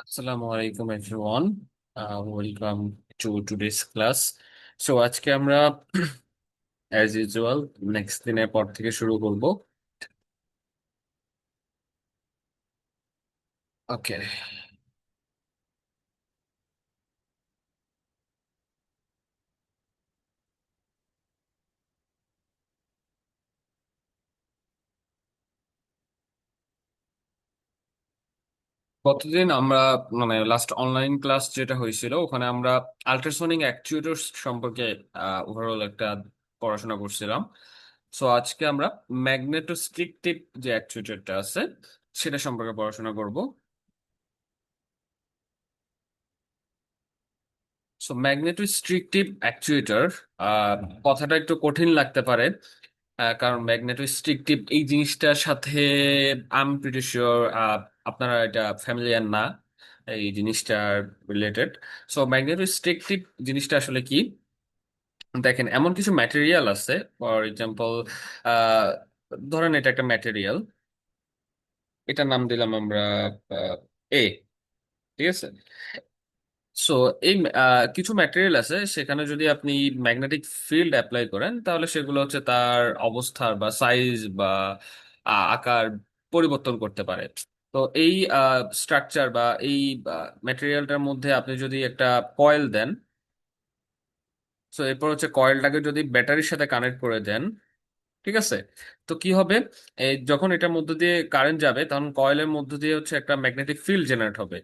আসসালামু আলাইকুম everyone, welcome to today's class. So আজকে আমরা অ্যাজ ইউজুয়াল নেক্সট দিনের পর থেকে শুরু করব। ওকে, গতদিন আমরা মানে লাস্ট অনলাইন ক্লাস যেটা হয়েছিল ওখানে আমরা আল্ট্রাসোনিক অ্যাকচুয়েটরস সম্পর্কে ওভারঅল একটা পড়াশোনা করছিলাম। সো আজকে আমরা ম্যাগনেটোস্ট্রিকটিভ যে অ্যাকচুয়েটরটা আছে সেটা সম্পর্কে পড়াশোনা করব। সো ম্যাগনেটোস্ট্রিকটিভ অ্যাকচুয়েটর, কথাটা একটু কঠিন লাগতে পারে, কারণ ম্যাগনেটোস্ট্রিকটিভ এই জিনিসটার সাথে আই এম প্রিটি শিওর আপনারা এটা ফ্যামিলিয়ার না এই জিনিসটার রিলেটেড। সো ম্যাগনেটোস্ট্রিকটিভ জিনিসটা আসলে কি, দেখেন এমন কিছু ম্যাটেরিয়াল আছে। ফর এক্সাম্পল, ধরেন এটা একটা ম্যাটেরিয়াল, এটার নাম দিলাম আমরা এ, ঠিক আছে। সো এই কিছু ম্যাটেরিয়াল আছে, সেখানে যদি আপনি ম্যাগনেটিক ফিল্ড অ্যাপ্লাই করেন তাহলে সেগুলো হচ্ছে তার অবস্থার বা সাইজ বা আকার পরিবর্তন করতে পারে। তো এই স্ট্রাকচার বা এই ম্যাটেরিয়ালটার মধ্যে আপনি যদি একটা কয়েল দেন, সো এরপর হচ্ছে কয়েলটাকে যদি ব্যাটারির সাথে কানেক্ট করে দেন, ঠিক আছে, তো কি হবে, এই যখন এটার মধ্য দিয়ে কারেন্ট যাবে তখন কয়েলের মধ্য দিয়ে হচ্ছে একটা ম্যাগনেটিক ফিল্ড জেনারেট হবে।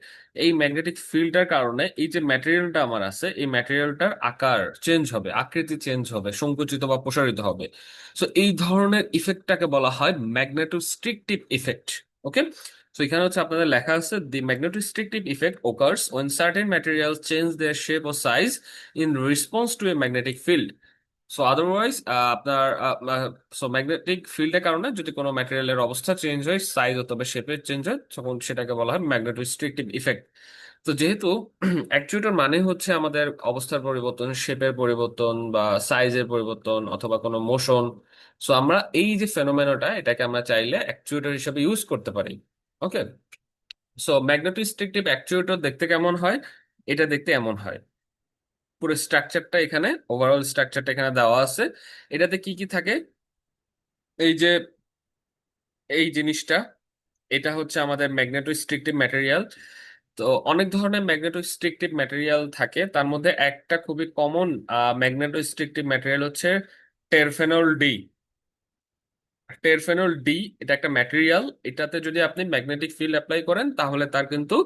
এই ম্যাগনেটিক ফিল্ডটার কারণে এই যে ম্যাটেরিয়ালটা আমার আছে এই ম্যাটেরিয়ালটার আকার চেঞ্জ হবে, আকৃতি চেঞ্জ হবে, সংকুচিত বা প্রসারিত হবে। সো এই ধরনের ইফেক্টটাকে বলা হয় ম্যাগনেটোস্ট্রিকটিভ ইফেক্ট। ওকে, সো এখানে হচ্ছে আপনাদের লেখা আছে, the magnetostrictive effect occurs when certain materials change their shape or size in response to a magnetic field. So otherwise আপনার সো ম্যাগনেটিক ফিল্ডের কারণে যদি কোনো ম্যাটেরিয়ালের অবস্থা চেঞ্জ হয়, সাইজ অথবা শেপে চেঞ্জ হয়, তখন সেটাকে বলা হয় ম্যাগনেটোস্ট্রিকটিভ ইফেক্ট। তো যেহেতু অ্যাকচুয়েটর মানে হচ্ছে আমাদের অবস্থার পরিবর্তন, শেপের পরিবর্তন বা সাইজের পরিবর্তন অথবা কোনো মোশন, সো আমরা এই যে ফেনোমেননটা এটাকে আমরা চাইলে অ্যাকচুয়েটর হিসেবে ইউজ করতে পারি। ওকে, সো ম্যাগনেটোস্ট্রিকটিভ অ্যাকচুয়েটর দেখতে কেমন হয়, এটা দেখতে এমন হয়। পুরো স্ট্রাকচারটা এখানে, ওভারঅল স্ট্রাকচারটা এখানে দেওয়া আছে। এটাতে কি কি থাকে, এই যে এই জিনিসটা, এটা হচ্ছে আমাদের ম্যাগনেটোস্ট্রিকটিভ ম্যাটেরিয়াল। তো অনেক ধরনের ম্যাগনেটোস্ট্রিকটিভ ম্যাটেরিয়াল থাকে, তার মধ্যে একটা খুবই কমন ম্যাগনেটোস্ট্রিকটিভ ম্যাটেরিয়াল হচ্ছে টেরফেনল ডি। টেরফেনল ডি এটা একটা ম্যাটেরিয়াল, এটাতে যদি আপনি ম্যাগনেটিক ফিল্ড অ্যাপ্লাই করেন তাহলে তার কিন্তু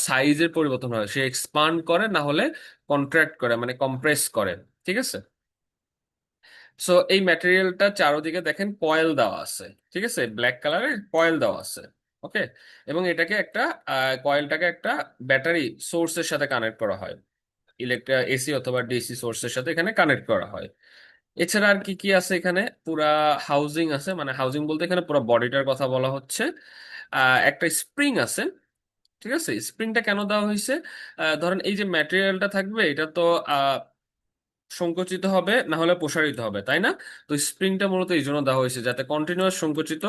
সাইজের পরিবর্তন হয়, সে এক্সপান্ড করে না হলে কন্ট্রাক্ট করে, মানে কম্প্রেস করে, ঠিক আছে। সো এই ম্যাটেরিয়ালটা চারোদিকে দেখেন কয়েল দেওয়া আছে, ঠিক আছে, ব্ল্যাক কালারের কয়েল দেওয়া আছে। ওকে, এবং এটাকে একটা কয়েলটাকে একটা ব্যাটারি সোর্সের সাথে কানেক্ট করা হয়, এসি অথবা ডিসি সোর্সের সাথে এখানে কানেক্ট করা হয়। এছাড়া আর কি কি আছে এখানে, পুরা হাউজিং আছে, মানে হাউজিং বলতে এখানে পুরো বডিটার কথা বলা হচ্ছে। একটা স্প্রিং আছে, ঠিক আছে। স্প্রিংটা কেন দেওয়া হয়েছে, ধরেন এই যে ম্যাটেরিয়ালটা থাকবে এটা তো সংকুচিত হবে না হলে প্রসারিত হবে, তাই না? তো স্প্রিংটা মূলত এই জন্য দেওয়া হয়েছে যাতে কন্টিনিউয়াস সংকুচিত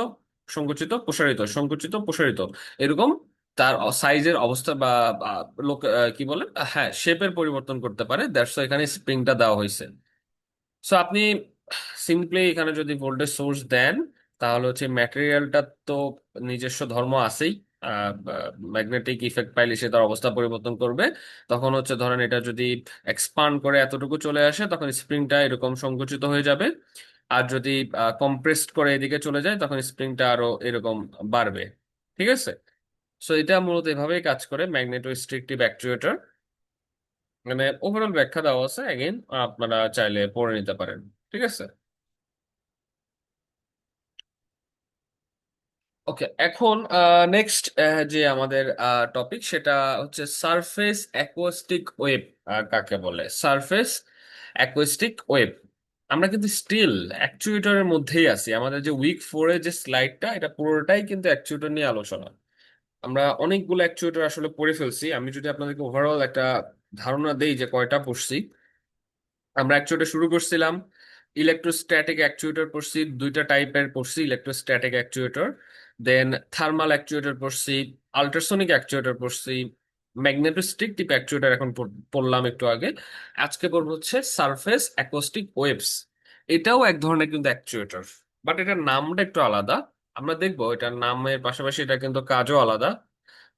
সংকুচিত প্রসারিত সংকুচিত প্রসারিত এরকম তার সাইজের অবস্থা বা বা লোক কি বলে, হ্যাঁ, শেপের পরিবর্তন করতে পারে, দ্যাটস এখানে স্প্রিংটা দেওয়া হয়েছে। সো আপনি সিম্পলি এখানে যদি ভোল্টেজ সোর্স দেন তাহলে হচ্ছে ম্যাটেরিয়ালটা তো নিজস্ব ধর্ম আছেই, ম্যাগনেটিক ইফেক্ট পাইলে সে তার অবস্থা পরিবর্তন করবে। তখন হচ্ছে ধরেন এটা যদি এক্সপান্ড করে এতটুকু চলে আসে তখন স্প্রিংটা এরকম সংকুচিত হয়ে যাবে, আর যদি কম্প্রেসড করে এদিকে চলে যায় তখন স্প্রিংটা আরো এরকম বাড়বে, ঠিক আছে। সো এটা মূলত এভাবেই কাজ করে ম্যাগনেটোস্ট্রিকটিভ অ্যাকচুয়েটর। মানে ওভারঅল ব্যাখ্যা দেওয়া আছে, এগেইন আপনারা চাইলে পড়ে নিতে পারেন, ঠিক আছে। ওকে, এখন নেক্সট যে আমাদের টপিক সেটা হচ্ছে সারফেস অ্যাকোস্টিক ওয়েভ। কাকে বলে সারফেস অ্যাকোস্টিক ওয়েভ? আমরা কিন্তু স্টিল অ্যাকচুয়েটরের মধ্যেই আছি, আমাদের যে উইক ফোরে যে স্লাইডটা এটা পুরোটাই কিন্তু অ্যাকচুয়েটর নিয়ে আলোচনা। আমরা অনেকগুলো অ্যাকচুয়েটর আসলে পড়ে ফেলছি, আমি যদি আপনাদেরকে ওভারঅল একটা ধারণা দেই যে কয়টা পড়ছি। আমরা অ্যাকচুয়েটর শুরু করছিলাম, ইলেকট্রোস্ট্যাটিক অ্যাকচুয়েটর পড়ছি, দুইটা টাইপের পড়ছি ইলেকট্রোস্ট্যাটিক অ্যাকচুয়েটর। দেন থার্মাল অ্যাকচুয়েটর পড়ছি, আল্ট্রাসোনিক অ্যাকচুয়েটর পড়ছি, ম্যাগনেটোস্ট্রিকটিভ অ্যাকচুয়েটর এখন পড়লাম একটু আগে। আজকে পড়বো হচ্ছে সারফেস অ্যাকোস্টিক ওয়েভস। এটাও এক ধরনের কিন্তু অ্যাকচুয়েটর, বাট এটার নামটা একটু আলাদা। আমরা দেখবো এটার নামের পাশাপাশি এটা কিন্তু কাজও আলাদা।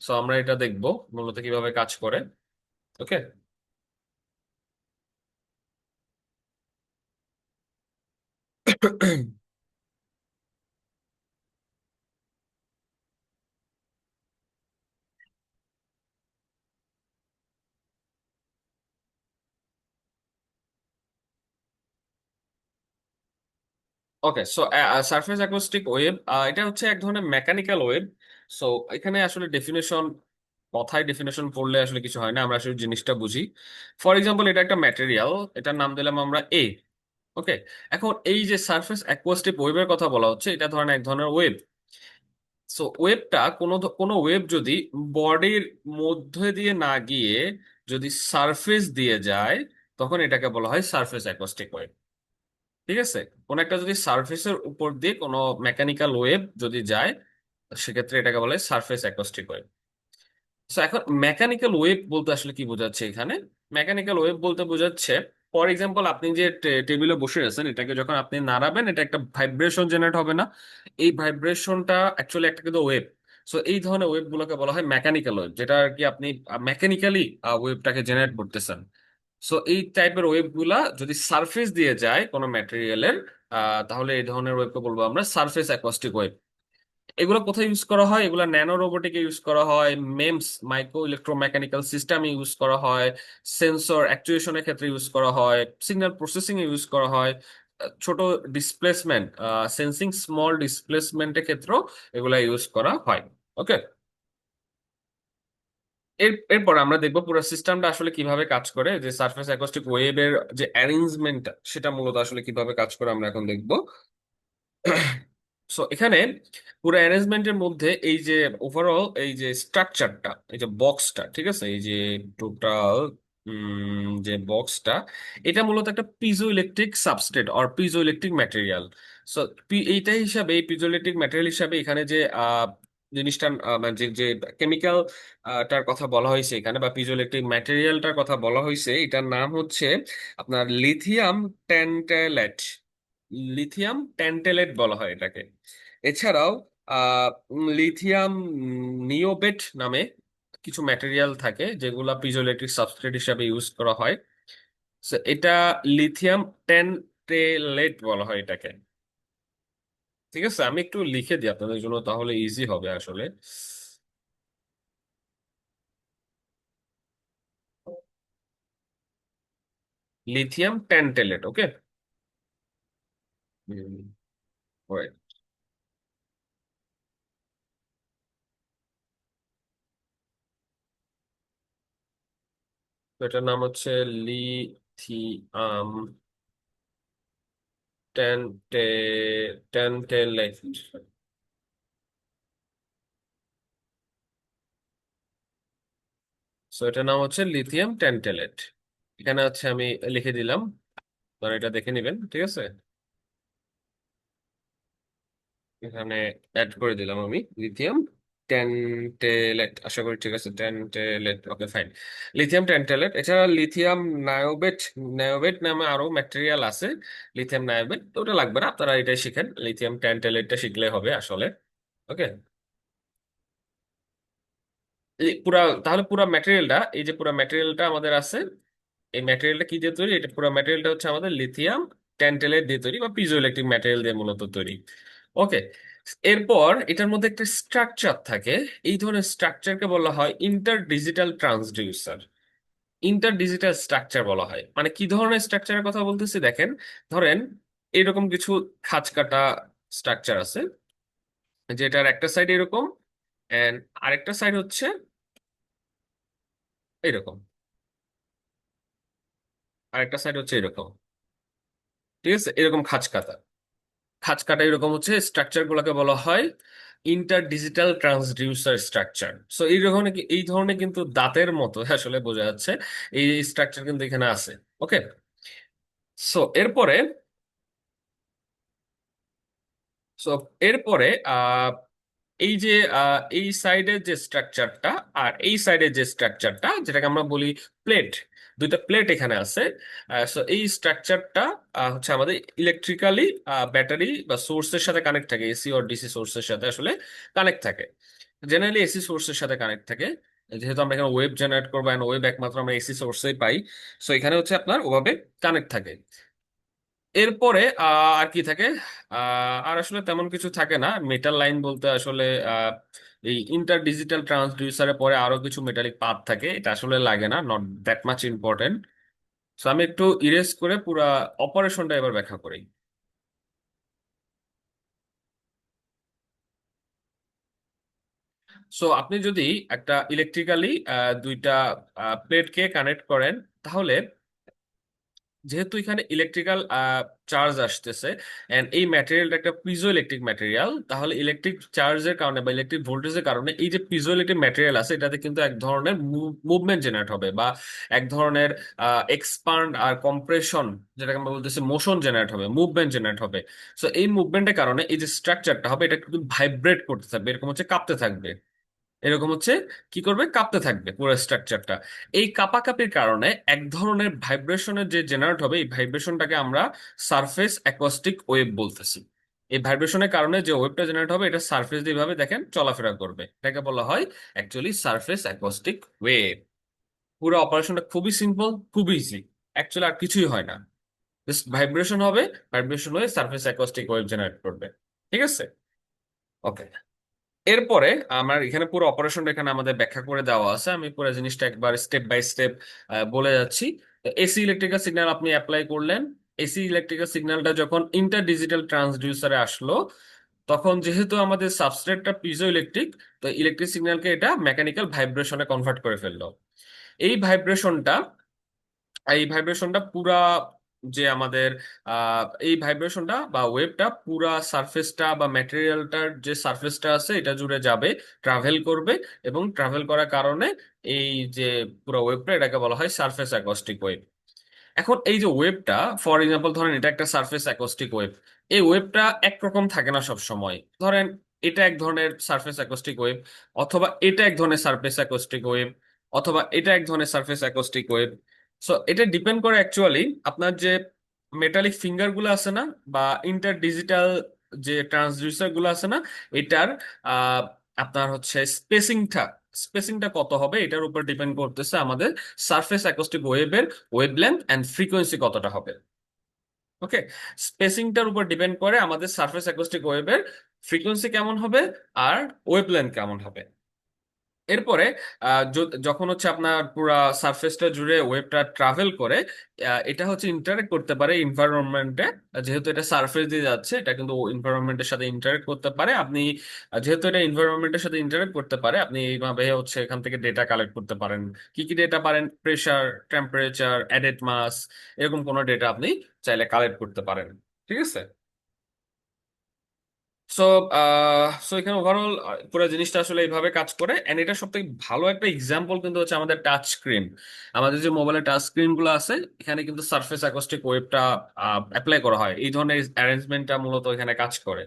সো আমরা এটা দেখবো মূলত কিভাবে কাজ করে। ওকে। ওকে, সো সারফেস অ্যাকোস্টিক ওয়েভ এটা হচ্ছে এক ধরনের মেকানিক্যাল ওয়েভ। সো এখানে আসলে ডেফিনেশন, কথায় ডেফিনেশন পড়লে আসলে কিছু হয় না, আমরা আসলে জিনিসটা বুঝি। ফর এক্সাম্পল, এটা একটা ম্যাটেরিয়াল, এটার নাম দিলাম আমরা এ। ওকে। এখন এই যে সারফেস অ্যাকোস্টিক ওয়েভের কথা বলা হচ্ছে, এটা ধরেন এক ধরনের ওয়েভ। সো ওয়েভটা কোনো ওয়েভ যদি বডির মধ্যে দিয়ে না গিয়ে যদি সারফেস দিয়ে যায়, তখন এটাকে বলা হয় সারফেস অ্যাকোস্টিক ওয়েভ। ঠিক আছে। কোন একটা যদি সারফেসের উপর দিয়ে কোনো মেকানিক্যাল ওয়েভ যদি যায়, সেক্ষেত্রে এটাকে বলে সারফেস অ্যাকোস্টিক ওয়েভ। সো এখন মেকানিক্যাল ওয়েভ বলতে আসলে কি বোঝাচ্ছে এখানে? মেকানিক্যাল ওয়েভ বলতে বোঝাচ্ছে, ফর এক্সাম্পল, আপনি যে টেবিলে বসে আছেন, এটাকে যখন আপনি নাড়াবেন, এটা একটা ভাইব্রেশন জেনারেট হবে না? এই ভাইব্রেশনটা অ্যাকচুয়ালি একটা কিন্তু ওয়েভ। সো এই ধরনের ওয়েভ গুলোকে বলা হয় মেকানিক্যাল ওয়েভ, যেটা আর কি আপনি মেকানিক্যালি ওয়েভটাকে জেনারেট করতেছেন। সো এই টাইপের ওয়েভ গুলা যদি সারফেস দিয়ে যায় কোনো ম্যাটেরিয়ালের, তাহলে এই ধরনের ওয়েভকে বলবো আমরা সারফেস অ্যাকোস্টিক ওয়েভ। এগুলো কোথায় ইউজ করা হয়? এগুলো ন্যানো রোবোটিকে ইউজ করা হয়, মেমস মাইক্রো ইলেকট্রোমেকানিক্যাল সিস্টেমে ইউজ করা হয়, সেন্সর অ্যাকচুয়েশনের ক্ষেত্রে ইউজ করা হয়, সিগন্যাল প্রসেসিং এ ইউজ করা হয়, ছোট ডিসপ্লেসমেন্ট, সেন্সিং স্মল ডিসপ্লেসমেন্টের ক্ষেত্রেও এগুলা ইউজ করা হয়। ওকে। এরপর আমরা দেখবো পুরো সিস্টেমটা আসলে কিভাবে কাজ করে, যে সারফেস অ্যাকোস্টিক ওয়েভের যে অ্যারেঞ্জমেন্টটা সেটা মূলত আসলে কিভাবে কাজ করে আমরা এখন দেখবো। সো এখানে পুরো অ্যারেঞ্জমেন্টের মধ্যে এই যে ওভারঅল এই যে স্ট্রাকচারটা, এই যে বক্সটা, ঠিক আছে, এই যে টোটাল যে বক্সটা, এটা মূলত একটা piezoelectric substrate or piezoelectric material. So এইটা হিসাবে, এই পিজো ইলেকট্রিক ম্যাটেরিয়াল হিসাবে এখানে যে জিনিসটা, মানে যে যে কেমিক্যাল টার কথা বলা হয়েছে এখানে, বা পিজো ইলেকট্রিক ম্যাটেরিয়ালটার কথা বলা হয়েছে, এটার নাম হচ্ছে আপনার লিথিয়াম ট্যান্টালেট। লিথিয়াম ট্যান্টালেট বলা হয় এটাকে। এছাড়াও লিথিয়াম নিওবেট নামে কিছু ম্যাটেরিয়াল থাকে যেগুলা পিজোইলেক্ট্রিক সাবস্ট্রেট হিসাবে ইউজ করা হয়। So, এটা লিথিয়াম ট্যান্টেলেট বলা হয় এটাকে। ঠিক আছে, আমি একটু লিখে দিই আপনাদের জন্য, তাহলে ইজি হবে আসলে। লিথিয়াম ট্যান্টেলেট। ওকে। এটার নাম হচ্ছে লিথিয়াম ট্যান্টে ট্যান্টেলেট। সো এটার নাম হচ্ছে লিথিয়াম ট্যান্টেলেট। এখানে হচ্ছে আমি লিখে দিলাম, আপনারা এটা দেখে নেবেন, ঠিক আছে। এখানে অ্যাড করে দিলাম আমি লিথিয়াম ট্যান্টেলেট, আশা করি ঠিক আছে, ট্যান্টেলেট। ওকে, ফাইন। লিথিয়াম ট্যান্টেলেট। এছাড়া লিথিয়াম নায়োবেট, নায়োবেট নামে আরো ম্যাটেরিয়াল আছে। লিথিয়াম নায়োবেট তো ওটা লাগবে না, আপনারা এটাই শিখেন, লিথিয়াম ট্যান্টেলেটটা শিখলে হবে আসলে। ওকে। পুরা, তাহলে পুরা ম্যাটেরিয়ালটা, এই যে পুরা ম্যাটেরিয়ালটা আমাদের আছে, এই ম্যাটেরিয়ালটা কি দিয়ে তৈরি? এটা পুরো ম্যাটেরিয়ালটা হচ্ছে আমাদের লিথিয়াম ট্যান্টেলেট দিয়ে তৈরি, বা পিজো ইলেকট্রিক ম্যাটেরিয়াল দিয়ে মূলত তৈরি। ওকে। এরপর এটার মধ্যে একটা স্ট্রাকচার থাকে। এই ধরনের স্ট্রাকচারকে বলা হয় inter digital transducer. Inter digital structure বলা হয়, মানে কি ধরনের স্ট্রাকচারের কথা বলতেছি দেখেন। ধরেন এরকম কিছু খাঁজ কাটা স্ট্রাকচার আছে, যেটার একটা সাইড এরকম, এন্ড আরেকটা সাইড হচ্ছে এরকম, আরেকটা সাইড হচ্ছে এরকম। ঠিক আছে, এরকম খাঁজ কাটা, খাঁজ কাটা এরকম হচ্ছে স্ট্রাকচার গুলোকে বলা হয় inter digital transducer structure. So এই ধরনের এই ধরনের কিন্তু দাঁতের মতো আসলে বোঝা যাচ্ছে, এই স্ট্রাকচার কিন্তু এখানে আছে। ওকে। সো সো এরপরে এই যে এই সাইডের যে স্ট্রাকচারটা আর এই সাইডের যে স্ট্রাকচারটা, যেটাকে আমরা বলি প্লেট, দুইটা প্লেট এখানে আছে। সো এই স্ট্রাকচারটা হচ্ছে আমাদের ইলেকট্রিক্যালি ব্যাটারি বা সোর্সের সাথে কানেক্ট থাকে, এসি অর ডিসি সোর্সের সাথে আসলে কানেক্ট থাকে। জেনারেলি এসি সোর্সের সাথে কানেক্ট থাকে, যেহেতু আমরা এখানে ওয়েব জেনারেট করবো, এন্ড ওয়েব একমাত্র আমরা এসি সোর্সেই পাই। সো এখানে হচ্ছে আপনার ওভাবে কানেক্ট থাকে। এরপরে আর কি থাকে? আর আসলে তেমন কিছু থাকে না। মেটাল লাইন বলতে আসলে আহ, এই ইন্টার ডিজিটাল ট্রান্সডিউসারের পরে আরো কিছু মেটালিক পাথ থাকে, এটা আসলে লাগে না, not that much important. So আমি একটু ইরেজ করে পুরা অপারেশনটা এবার ব্যাখ্যা করি। সো আপনি যদি একটা ইলেকট্রিক্যালি দুইটা প্লেটকে কানেক্ট করেন, তাহলে যেহেতু এখানে ইলেকট্রিক্যাল চার্জ আসতেছে, এন্ড এই ম্যাটেরিয়ালটা একটা পিজো ইলেকট্রিক ম্যাটেরিয়াল, তাহলে ইলেকট্রিক চার্জের কারণে বা ইলেকট্রিক ভোল্টেজের কারণে এই যে পিজো ইলেকট্রিক ম্যাটেরিয়াল আছে, এটাতে কিন্তু এক ধরনের মুভমেন্ট জেনারেট হবে, বা এক ধরনের এক্সপান্ড আর কম্প্রেশন, যেটাকে আমরা বলতেছি মোশন জেনারেট হবে, মুভমেন্ট জেনারেট হবে। সো এই মুভমেন্টের কারণে এই যে স্ট্রাকচারটা হবে, এটা কিন্তু ভাইব্রেট করতে থাকবে, এরকম হচ্ছে কাঁপতে থাকবে। এরকম হচ্ছে কি করবে, কাঁপতে থাকবে পুরো স্ট্রাকচারটা। এই কাঁপাকাঁপির কারণে এক ধরনের ভাইব্রেশনের যে জেনারেট হবে, এই ভাইব্রেশনটাকে আমরা সারফেস অ্যাকোস্টিক ওয়েভ বলতেছি। এই ভাইব্রেশনের কারণে যে ওয়েভটা জেনারেট হবে, এটা সারফেস দিয়ে ভাবে দেখেন চলাফেরা করবে, এটাকে বলা হয় অ্যাকচুয়ালি সারফেস অ্যাকোস্টিক ওয়েভ। পুরো অপারেশনটা খুবই সিম্পল, খুবই ইজি, অ্যাকচুয়ালি আর কিছুই হয় না। জাস্ট ভাইব্রেশন হবে, ভাইব্রেশন হয়ে সারফেস অ্যাকোস্টিক ওয়েভ জেনারেট করবে। ঠিক আছে? ওকে। এরপরে আমার এখানে পুরো অপারেশনটা এখানে আমাদের ব্যাখ্যা করে দেওয়া আছে, আমি পুরো জিনিসটা একবার স্টেপ বাই স্টেপ বলে যাচ্ছি। এসি ইলেকট্রিক্যাল সিগন্যাল আপনি অ্যাপ্লাই করলেন। এসি ইলেকট্রিক্যাল সিগন্যালটা যখন ইন্টার ডিজিটাল ট্রান্সডিউসারে আসলো, তখন যেহেতু আমাদের সাবস্ট্রেটটা পিজো ইলেকট্রিক, তো ইলেকট্রিক সিগন্যালকে এটা মেকানিক্যাল ভাইব্রেশনে কনভার্ট করে ফেললো। এই ভাইব্রেশনটা পুরা যে আমাদের এই ভাইব্রেশনটা বা ওয়েভটা পুরা সারফেসটা বা ম্যাটেরিয়ালটার যে সারফেসটা আছে এটা জুড়ে যাবে, ট্রাভেল করবে, এবং ট্রাভেল করার কারণে এই যে পুরো ওয়েভটা, এটাকে বলা হয় সারফেস অ্যাকোস্টিক ওয়েভ। এখন এই যে ওয়েভটা, ফর এক্সাম্পল ধরেন এটা একটা সারফেস অ্যাকোস্টিক ওয়েভ। এই ওয়েভটা একরকম থাকে না সব সময়। ধরেন এটা এক ধরনের সারফেস অ্যাকোস্টিক ওয়েভ, অথবা এটা এক ধরনের সারফেস অ্যাকোস্টিক ওয়েভ, অথবা এটা এক ধরনের সারফেস অ্যাকোস্টিক ওয়েভ। সো এটা ডিপেন্ড করে অ্যাকচুয়ালি আপনার যে মেটালিক ফিঙ্গার গুলো আছে না, বা ইন্টার ডিজিটাল যে ট্রান্সডিউসার গুলো আছে না, এটার আহ, আপনার হচ্ছে স্পেসিংটা কত হবে, এটার উপর ডিপেন্ড করতেছে আমাদের সারফেস অ্যাকোস্টিক ওয়েভের ওয়েভলেন্থ অ্যান্ড ফ্রিকোয়েন্সি কতটা হবে। ওকে। স্পেসিংটার উপর ডিপেন্ড করে আমাদের সারফেস অ্যাকোস্টিক ওয়েভের ফ্রিকোয়েন্সি কেমন হবে আর ওয়েভলেন্থ কেমন হবে। এরপরে যখন হচ্ছে আপনার পুরা সারফেসটা জুড়ে ওয়েভটা ট্রাভেল করে, এটা হচ্ছে ইন্টারেক্ট করতে পারে ইনভায়রনমেন্টে। যেহেতু এটা সারফেস দিয়ে যাচ্ছে, এটা কিন্তু ইনভায়রনমেন্টের সাথে ইন্টারেক্ট করতে পারে। আপনি যেহেতু এটা ইনভায়রনমেন্টের সাথে ইন্টারেক্ট করতে পারে, আপনি এইভাবে হচ্ছে এখান থেকে ডেটা কালেক্ট করতে পারেন। কি কি ডেটা পারেন? প্রেসার, টেম্পারেচার, অ্যাডেড মাস, এরকম কোনো ডেটা আপনি চাইলে কালেক্ট করতে পারেন। ঠিক আছে? সো এখানে ওভারঅল পুরো জিনিসটা আসলে এইভাবে কাজ করে। এন্ড এটা সব থেকে ভালো একটা এক্সাম্পল কিন্তু হচ্ছে আমাদের টাচ স্ক্রিন। আমাদের যে মোবাইলের টাচ স্ক্রিন গুলো আছে, এখানে কিন্তু সারফেস অ্যাকোস্টিক ওয়েভটা অ্যাপ্লাই করা হয়, এই ধরনের অ্যারেঞ্জমেন্টটা মূলত এখানে কাজ করে।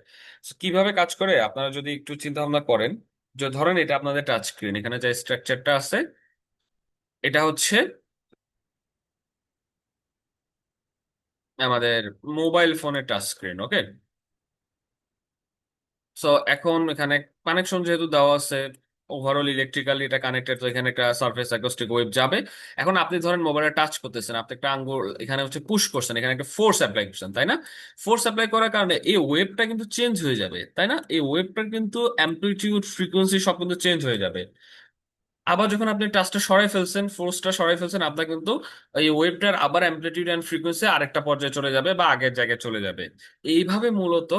So, কিভাবে কাজ করে আপনারা যদি একটু চিন্তা ভাবনা করেন, যে ধরেন এটা আপনাদের টাচ স্ক্রিন, এখানে যে স্ট্রাকচারটা আছে এটা হচ্ছে আমাদের মোবাইল ফোনের টাচ স্ক্রিন। ওকে। সো এখন এখানে কানেকশন যেহেতু দেওয়া আছে, ওভারঅল ইলেকট্রিক্যালি এটা কানেক্টেড, তো এখানে একটা সারফেস অ্যাকোস্টিক ওয়েভ যাবে। এখন আপনি ধরেন মোবাইলে টাচ করতেছেন, আপনি একটা আঙ্গুল এখানে হচ্ছে পুশ করছেন, এখানে একটা ফোর্স অ্যাপ্লাই করছেন, তাই না? ফোর্স অ্যাপ্লাই করার কারণে এই ওয়েভটা কিন্তু চেঞ্জ হয়ে যাবে, তাই না? এই ওয়েভটার কিন্তু অ্যামপ্লিটিউড, ফ্রিকোয়েন্সি সব কিন্তু চেঞ্জ হয়ে যাবে। আবার যখন আপনি টাচটা সরাই ফেলছেন, ফোর্সটা সরাই ফেলছেন, আপনার কিন্তু এই ওয়েভটার আবার অ্যামপ্লিটিউড এন্ড ফ্রিকোয়েন্সি আরেকটা পর্যায়ে চলে যাবে বা আগের জায়গায় চলে যাবে। এইভাবে মূলত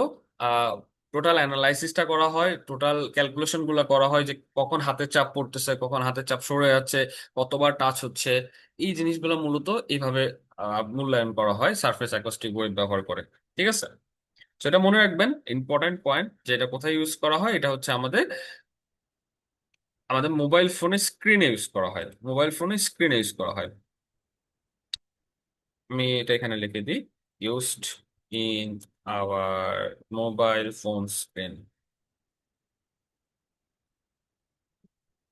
টোটাল অ্যানালাইসিসটা করা হয়, টোটাল ক্যালকুলেশন গুলো করা হয়, যে কখন হাতের চাপ পড়তেছে, কখন হাতের চাপ সরে যাচ্ছে, কতবার টাচ হচ্ছে। এই জিনিসগুলো মূলত এইভাবে মূল্যায়ন করা হয় সারফেস অ্যাকোস্টিক ওয়েভ ব্যবহার করে। ঠিক আছে? সেটা মনে রাখবেন, ইম্পর্টেন্ট পয়েন্ট, যে এটা কোথায় ইউজ করা হয়, এটা হচ্ছে আমাদের আমাদের মোবাইল ফোনের স্ক্রিনে ইউজ করা হয়, মোবাইল ফোনের স্ক্রিনে ইউজ করা হয়। আমি এটা এখানে লিখে দিই, used in our mobile phone screen.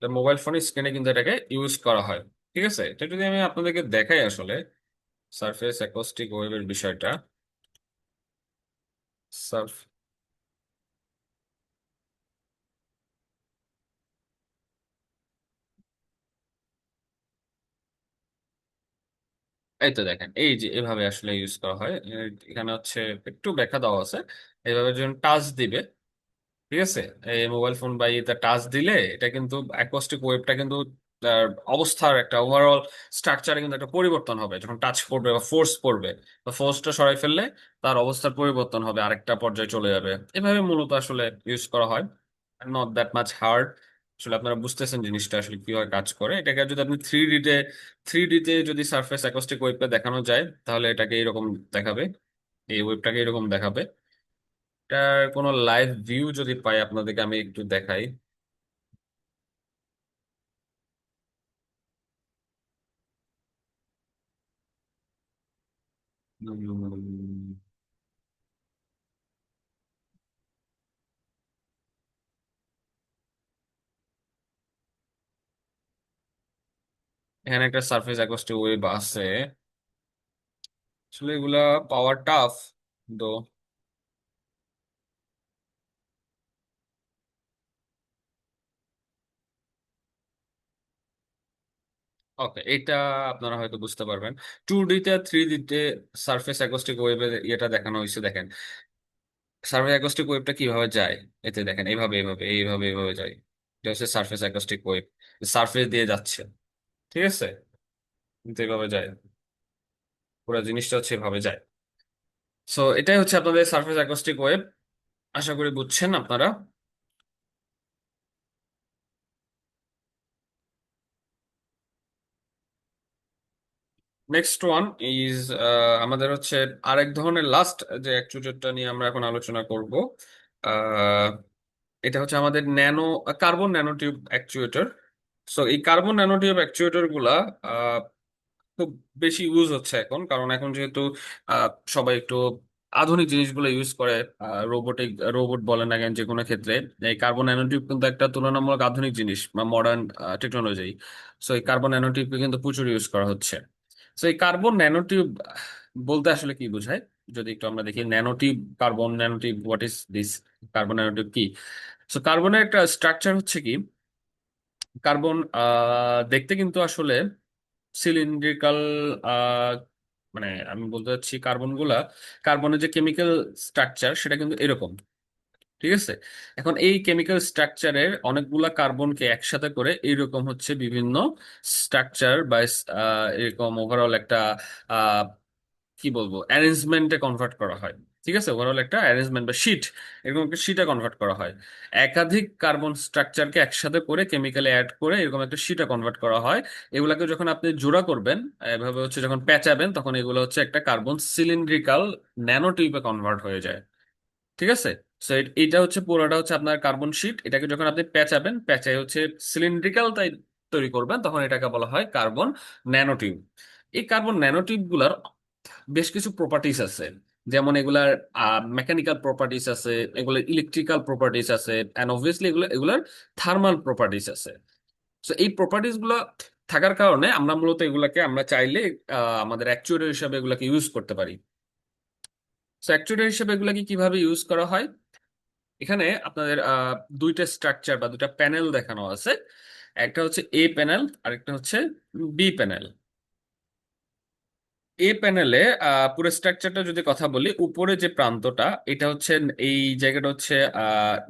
Mobile ফোনের স্ক্রিনে কিন্তু এটাকে ইউজ করা হয়। ঠিক আছে, এটা যদি আমি আপনাদেরকে দেখাই আসলে সারফেস অ্যাকোস্টিক ওয়েভের বিষয়টা। সার্ফ এই তো দেখেন, এই যে এভাবে আসলে ইউজ করা হয়। এখানে হচ্ছে একটু ব্যাখ্যা দেওয়া আছে। এইভাবে যখন টাচ দিবে, ঠিক আছে, এই মোবাইল ফোন বা ইয়েতে টাচ দিলে এটা কিন্তু অ্যাকোস্টিক ওয়েভটা কিন্তু তার অবস্থার একটা ওভারঅল স্ট্রাকচারে কিন্তু একটা পরিবর্তন হবে যখন টাচ করবে বা ফোর্স পড়বে। বা ফোর্সটা সরাই ফেললে তার অবস্থার পরিবর্তন হবে, আরেকটা পর্যায়ে চলে যাবে। এভাবে মূলত আসলে ইউজ করা হয়। Not that much hard. আসলে আপনারা বুঝতেছেন জিনিসটা আসলে কিভাবে কাজ করে। এটাকে যদি আপনি থ্রি ডিতে যদি সারফেস অ্যাকোস্টিক ওয়েভটা দেখানো যায়, তাহলে এটাকে এরকম দেখাবে, এই ওয়েভটাকে এরকম দেখাবে। এটার কোনো লাইভ ভিউ যদি পাই আপনাদেরকে আমি একটু দেখাই। উম, এখানে একটা সারফেস অ্যাকোস্টিক ওয়েভ আছে। আসলে এগুলা পাওয়ার টাফ তো। ওকে, এটা আপনারা হয়তো বুঝতে পারবেন। 2D তে 3D তে সারফেস অ্যাকোস্টিক ওয়েভের ইয়েটা দেখানো হয়েছে। দেখেন সারফেস অ্যাকোস্টিক ওয়েভটা কিভাবে যায়। এতে দেখেন এইভাবে এইভাবে এইভাবে এইভাবে যায়। এটা হচ্ছে সারফেস অ্যাকোস্টিক ওয়েভ, সারফেস দিয়ে যাচ্ছে। ঠিক আছে, কিন্তু এইভাবে যায়, পুরো জিনিসটা হচ্ছে এভাবে যায়। সো এটাই হচ্ছে আপনাদের সারফেস অ্যাকোস্টিক ওয়েভ। আশা করি বুঝছেন আপনারা। নেক্সট ওয়ান ইজ, আমাদের হচ্ছে আরেক ধরনের লাস্ট যে অ্যাকচুয়েটরটা নিয়ে আমরা এখন আলোচনা করব। আহ, এটা হচ্ছে আমাদের কার্বন ন্যানোটিউব অ্যাকচুয়েটর। সো এই কার্বন ন্যানোটিউব অ্যাকচুয়েটর গুলা খুব বেশি ইউজ হচ্ছে এখন, কারণ এখন যেহেতু আহ, সবাই একটু আধুনিক জিনিসগুলো ইউজ করে। রোবট বলেন না কেন, যে কোনো ক্ষেত্রে এই কার্বন ন্যানোটিউব কিন্তু একটা তুলনামূলক আধুনিক জিনিস বা মডার্ন টেকনোলজি। সো এই কার্বন ন্যানোটিউবকে কিন্তু প্রচুর ইউজ করা হচ্ছে। সো এই কার্বন ন্যানোটিউব বলতে আসলে কি বোঝায়, যদি একটু আমরা দেখি nanotube, carbon nanotube, what is this, carbon nanotube কি। সো কার্বনের একটা স্ট্রাকচার হচ্ছে কি, কার্বন দেখতে কিন্তু আসলে সিলিন্ড্রিকাল। মানে আমি বলতে চাচ্ছি কার্বনের যে কেমিক্যাল স্ট্রাকচার সেটা কিন্তু এরকম। ঠিক আছে, এখন এই কেমিক্যাল স্ট্রাকচারের অনেকগুলা কার্বনকে একসাথে করে এইরকম হচ্ছে বিভিন্ন স্ট্রাকচার বা এরকম ওভারঅল একটা কি বলবো অ্যারেঞ্জমেন্টে কনভার্ট করা হয়। ঠিক আছে, ওভারঅল একটা অ্যারেঞ্জমেন্ট বা শিট, এরকম একটা শিটে কনভার্ট করা হয়। একাধিক কার্বন স্ট্রাকচারকে একসাথে করে কেমিক্যালে অ্যাড করে এরকম একটা শিটে কনভার্ট করা হয়। এগুলাকে যখন আপনি জোড়া করবেন, এভাবে হচ্ছে যখন প্যাঁচাবেন, তখন এগুলো হচ্ছে একটা কার্বন সিলিন্ড্রিক্যাল ন্যানোটিউবে কনভার্ট হয়ে যায়। ঠিক আছে, সো এটা হচ্ছে পুরোটা হচ্ছে আপনার কার্বন শিট। এটাকে যখন আপনি প্যাঁচাবেন, প্যাঁচায় হচ্ছে সিলিন্ড্রিক্যাল তাই তৈরি করবেন, তখন এটাকে বলা হয় কার্বন ন্যানোটিউব। এই কার্বন ন্যানোটিউব গুলার বেশ কিছু প্রপার্টিস আছে। যেমন এগুলার মেকানিক্যাল প্রপার্টিস আছে, এগুলোর ইলেকট্রিক্যাল প্রপার্টিস আছে, অ্যান্ড অবভিয়াসলি এগুলোর থার্মাল প্রপার্টিস আছে। তো এই প্রপার্টিস গুলো থাকার কারণে আমরা মূলত এগুলাকে আমরা চাইলে আমাদের অ্যাকচুয়েটর হিসাবে এগুলাকে ইউজ করতে পারি। তো অ্যাকচুয়েটর হিসাবে এগুলাকে কিভাবে ইউজ করা হয়, এখানে আপনাদের দুইটা স্ট্রাকচার বা দুইটা প্যানেল দেখানো আছে। একটা হচ্ছে এ প্যানেল, আরেকটা হচ্ছে বি প্যানেল। এ প্যানেলে পুরো স্ট্রাকচারটা যদি কথা বলি, উপরে যে প্রান্তটা এটা হচ্ছে, এই জায়গাটা হচ্ছে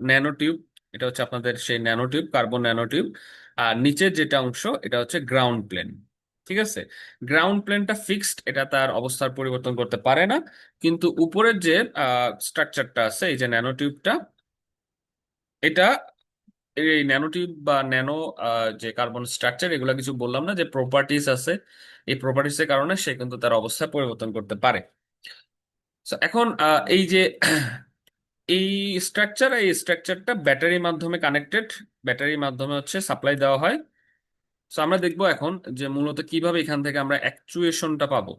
ন্যানোটিউব। এটা হচ্ছে আপনাদের সেই ন্যানোটিউব, কার্বন ন্যানোটিউব। আর নিচের যেটা অংশ এটা হচ্ছে গ্রাউন্ড প্লেন। ঠিক আছে, গ্রাউন্ড প্লেনটা ফিক্সড, এটা তার অবস্থার পরিবর্তন করতে পারে না। কিন্তু উপরের যে স্ট্রাকচারটা আছে, এই যে ন্যানোটিউবটা, এটা এই ন্যানোটিউব বা ন্যানো যে কার্বন স্ট্রাকচার, এগুলো কিছু বললাম না যে প্রপার্টিস আছে, এই প্রপার্টিসের কারণে সে কিন্তু তার অবস্থা পরিবর্তন করতে পারে। So, এখন এই যে এই স্ট্রাকচারটা ব্যাটারির মাধ্যমে কানেক্টেড, ব্যাটারির মাধ্যমে হচ্ছে সাপ্লাই দেওয়া হয়। সো আমরা দেখবো এখন যে মূলত কিভাবে এখান থেকে আমরা অ্যাকচুয়েশনটা পাবো।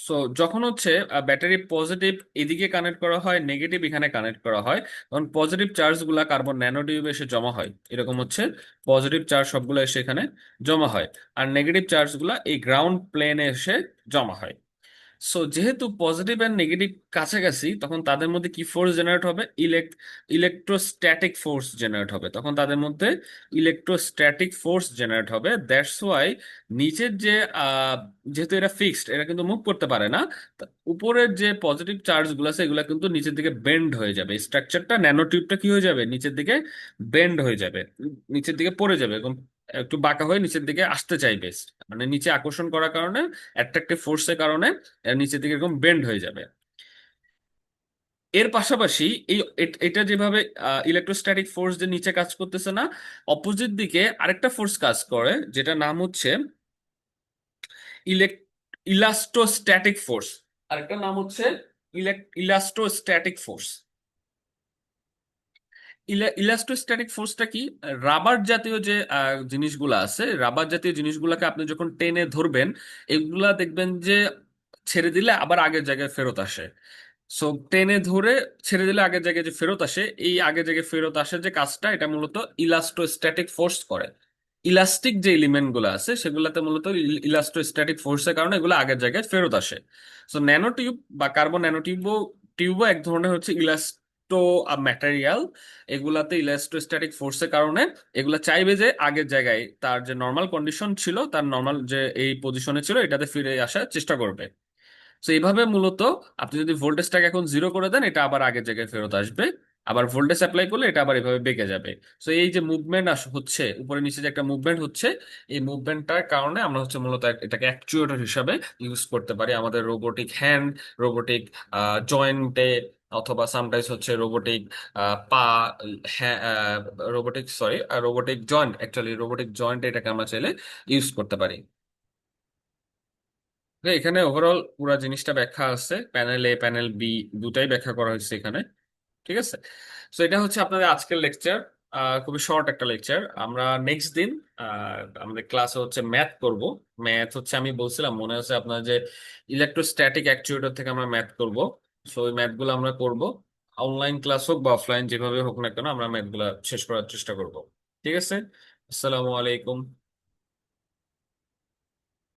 সো যখন হচ্ছে ব্যাটারি পজিটিভ এদিকে কানেক্ট করা হয়, নেগেটিভ এখানে কানেক্ট করা হয়, তখন পজিটিভ চার্জ গুলা কার্বন ন্যানোটিউবে এসে জমা হয়। এরকম হচ্ছে পজিটিভ চার্জ সবগুলো এসে এখানে জমা হয়, আর নেগেটিভ চার্জ গুলা এই গ্রাউন্ড প্লেনে এসে জমা হয়। সো যেহেতু পজিটিভ অ্যান্ড নেগেটিভ কাছাকাছি, তখন তাদের মধ্যে কি ফোর্স জেনারেট হবে? ইলেকট্রোস্ট্যাটিক ফোর্স জেনারেট হবে। তখন তাদের মধ্যে ইলেকট্রোস্ট্যাটিক ফোর্স জেনারেট হবে। দ্যাটস ওয়াই নিচের যে আহ, যেহেতু এটা ফিক্সড, এটা কিন্তু মুভ করতে পারে না, তা উপরের যে পজিটিভ চার্জ গুলো আছে এগুলো কিন্তু নিচের দিকে বেন্ড হয়ে যাবে। স্ট্রাকচারটা, ন্যানোটিউবটা কি হয়ে যাবে? নিচের দিকে বেন্ড হয়ে যাবে, নিচের দিকে পড়ে যাবে, এবং একটু বাঁকা হয়ে নিচের দিকে আসতে চাইবে। মানে নিচে আকর্ষণ করার কারণে, অ্যাট্রাকটিভ ফোর্সের কারণে এর নিচের দিকে এরকম বেন্ড হয়ে যাবে। এর পাশাপাশি এটা যেভাবে ইলেকট্রোস্ট্যাটিক ফোর্স যে নিচে কাজ করতেছে না, অপোজিট দিকে আরেকটা ফোর্স কাজ করে, যেটা নাম হচ্ছে ইলেক ইলাস্টোস্ট্যাটিক ফোর্স। আরেকটা নাম হচ্ছে ইলাস্টোস্ট্যাটিক ফোর্স। ইলাস্টোস্ট্যাটিক ফোর্সটা কি? রাবার জাতীয় যে জিনিসগুলো আছে, রাবার জাতীয় জিনিসগুলোকে আপনি যখন টেনে ধরবেন, এগুলা দেখবেন যে ছেড়ে দিলে আবার আগের জায়গায় ফেরত আসে। সো টেনে ধরে ছেড়ে দিলে আগের জায়গায় যে ফেরত আসে, এই আগের জায়গায় ফেরত আসে যে কাজটা, এটা মূলত ইলাস্টোস্ট্যাটিক ফোর্স করে। ইলাস্টিক যে এলিমেন্ট গুলো আছে সেগুলোতে মূলত ইলাস্টোস্ট্যাটিক ফোর্সের কারণে এগুলো আগের জায়গায় ফেরত আসে। সো ন্যানোটিউব বা কার্বন টিউবও এক ধরনের হচ্ছে ইলাস্টো ম্যাটেরিয়াল। এগুলাতে ইলাস্টোস্ট্যাটিক ফোর্সের কারণে এগুলা চাইবে যে আগের জায়গায় তার যে নর্মাল কন্ডিশন ছিল, তার নর্মাল যে এই পজিশনে ছিল, এটাতে ফিরে আসার চেষ্টা করবে। তো এইভাবে মূলত আপনি যদি ভোল্টেজটাকে এখন জিরো করে দেন, এটা আবার আগের জায়গায় ফেরত আসবে। আবার ভোল্টেজ অ্যাপ্লাই করলে এটা আবার এভাবে বেঁকে যাবে। তো এই যে মুভমেন্ট হচ্ছে, উপরে নিচে যে একটা মুভমেন্ট হচ্ছে, এই মুভমেন্টটার কারণে আমরা হচ্ছে মূলত এটাকে অ্যাকচুয়েটর হিসাবে ইউজ করতে পারি আমাদের রোবোটিক হ্যান্ড, রোবোটিক জয়েন্টে, অথবা সামটাইমস হচ্ছে রোবোটিক পা, হ্যাঁ, robotic joint, actually robotic joint এটাকে আমরা চাইলে ইউজ করতে পারি। যে এখানে ওভারঅল পুরো জিনিসটা ব্যাখ্যা আছে, প্যানেল এ প্যানেল বি দুটাই ব্যাখ্যা করা হয়েছে এখানে। ঠিক আছে। তো এটা হচ্ছে আপনাদের আজকের লেকচার। খুবই শর্ট একটা লেকচার। আমরা নেক্সট দিন আমাদের ক্লাসে হচ্ছে ম্যাথ করব। ম্যাথ হচ্ছে আমি বলছিলাম মনে আছে আপনার যে ইলেকট্রোস্ট্যাটিক অ্যাকচুয়েটর থেকে আমরা ম্যাথ করব। সো ওই ম্যাথগুলো আমরা করব। অনলাইন ক্লাস হোক বা অফলাইন, যেভাবে হোক না কেন আমরা ম্যাথগুলো শেষ করার চেষ্টা করব। ঠিক আছে। আসসালামু আলাইকুম।